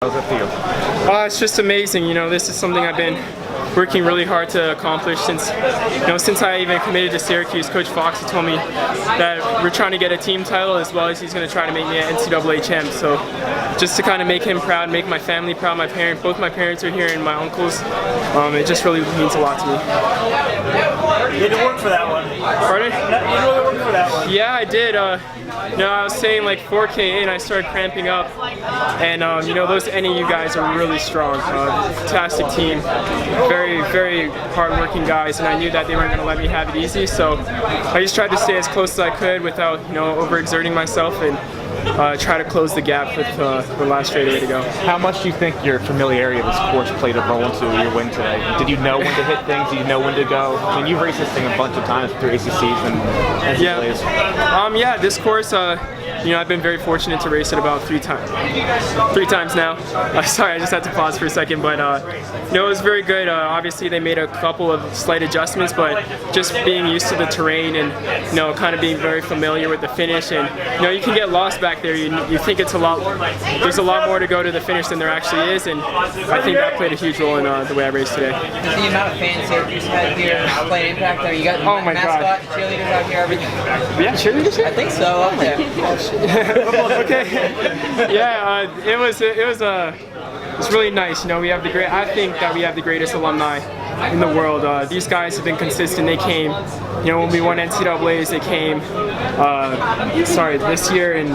How does it feel? It's just amazing. You know, this is something I've been working really hard to accomplish since I even committed to Syracuse. Coach Fox told me that we're trying to get a team title as well as he's going to try to make me an NCAA champ. So just to kind of make him proud, make my family proud, both my parents are here and my uncles, it just really means a lot to me. You had to work for that one. Pardon? You really worked for that one. Yeah, I did. I was saying like 4K and I started cramping up, and those NAU guys are really strong. Fantastic team, very, very hard-working guys, and I knew that they weren't going to let me have it easy. So I just tried to stay as close as I could without overexerting myself and try to close the gap with the last straightaway to go. How much do you think your familiarity of this course played a role into your win today? Did you know when to hit things? Did you know when to go? I mean, you've raced this thing a bunch of times through ACCs and NCAAs. Yeah, this course, I've been very fortunate to race it about three times now. Sorry, I just had to pause for a second, but it was very good. Obviously, they made a couple of slight adjustments, but just being used to the terrain and kind of being very familiar with the finish, and you can get lost back there. You think there's a lot more to go to the finish than there actually is, and I think that played a huge role in the way I raced today. The amount of fans Syracuse had here playing Impact there. You got mascot, cheerleaders out here, everything. Yeah, cheerleaders here? I think so. Up there. Okay. Yeah, it was really nice. I think that we have the greatest alumni in the world. These guys have been consistent. They came, when we won NCAAs, they came. This year, and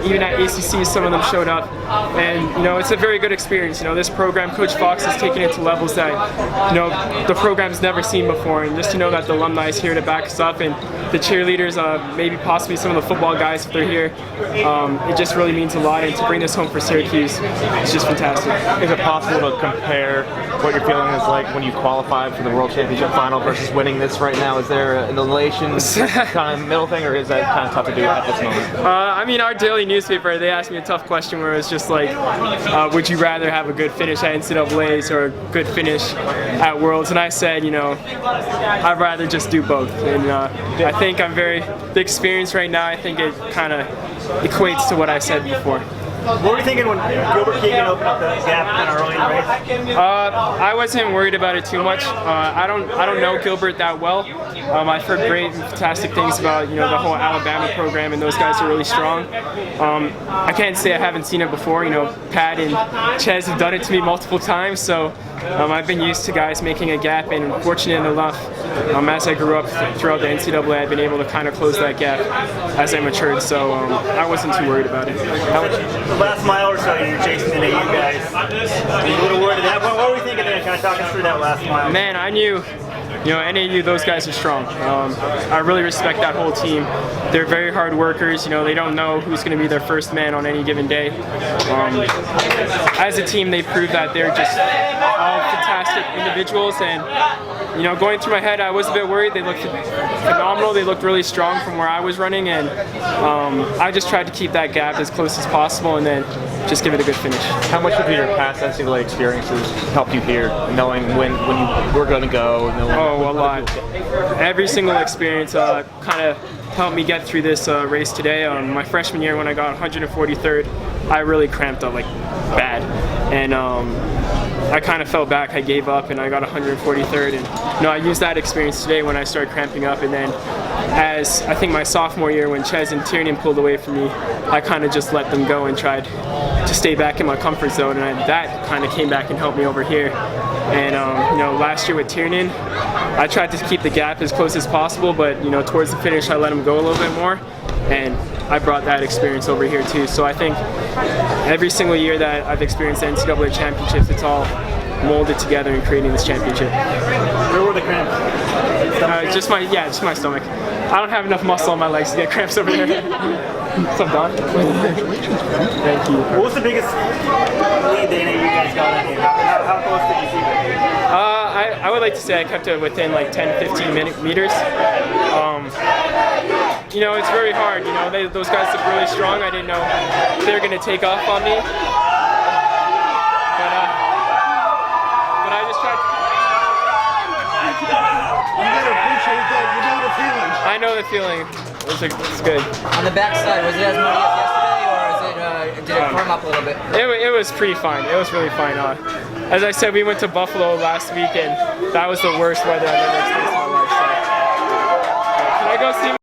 even at ACC, some of them showed up, and it's a very good experience. This program, Coach Fox has taken it to levels that the program's never seen before, and just to know that the alumni is here to back us up, and the cheerleaders, maybe possibly some of the football guys if they're here, it just really means a lot, and to bring this home for Syracuse, it's just fantastic. Is it possible to compare what your feeling is like when you qualified for the World Championship final versus winning this right now? Is there an elation kind of middle thing, or is that kind of tough to do at this moment? Our daily newspaper, they asked me a tough question where it was just like, would you rather have a good finish at NCAAs or a good finish at Worlds? And I said, I'd rather just do both. And I think the experience right now, I think it kind of equates to what I said before. What were you thinking when Gilbert Keegan opened up the gap kind of early in the race? I wasn't worried about it too much. I don't know Gilbert that well. I've heard great and fantastic things about the whole Alabama program, and those guys are really strong. I can't say I haven't seen it before. Pat and Ches have done it to me multiple times, so I've been used to guys making a gap, and fortunate enough, as I grew up throughout the NCAA, I've been able to kind of close that gap as I matured, so I wasn't too worried about it. The last mile or so, you're chasing the NAU guys. Were you a little worried of that? What were you thinking there? Kind of talk us through that last mile. Man, I knew. NAU, those guys are strong. I really respect that whole team. They're very hard workers. They don't know who's going to be their first man on any given day. As a team, they proved that they're just all fantastic individuals. And going through my head, I was a bit worried. They looked phenomenal. They looked really strong from where I was running, and I just tried to keep that gap as close as possible, and then just give it a good finish. How much of your past NCAA experiences helped you here, knowing when you were going to go? A lot. Every single experience kind of helped me get through this race today. My freshman year, when I got 143rd, I really cramped up like bad, and I kind of fell back. I gave up, and I got 143rd, and I used that experience today when I started cramping up, and then as I think my sophomore year, when Ches and Tiernan pulled away from me, I kind of just let them go and tried to stay back in my comfort zone, and that kind of came back and helped me over here. And last year with Tiernan, I tried to keep the gap as close as possible, but towards the finish I let him go a little bit more, and I brought that experience over here too. So I think every single year that I've experienced the NCAA championships, it's all molded together in creating this championship. Where were the cramps? Just my stomach. I don't have enough muscle on my legs to get cramps over there. What's up, Don? Thank you. What was the biggest lead that you guys got on here? How close did you keep it? I would like to say I kept it within like 10-15 meters. It's very hard. Those guys look really strong. I didn't know if they were going to take off on me. But I just tried. You gotta appreciate that. You know the feeling. I know the feeling. It's good. On the backside, was it as muddy as yesterday, or is it did it firm up a little bit? It was pretty fine. It was really fine. As I said, we went to Buffalo last week, and that was the worst weather I've ever experienced in my life. So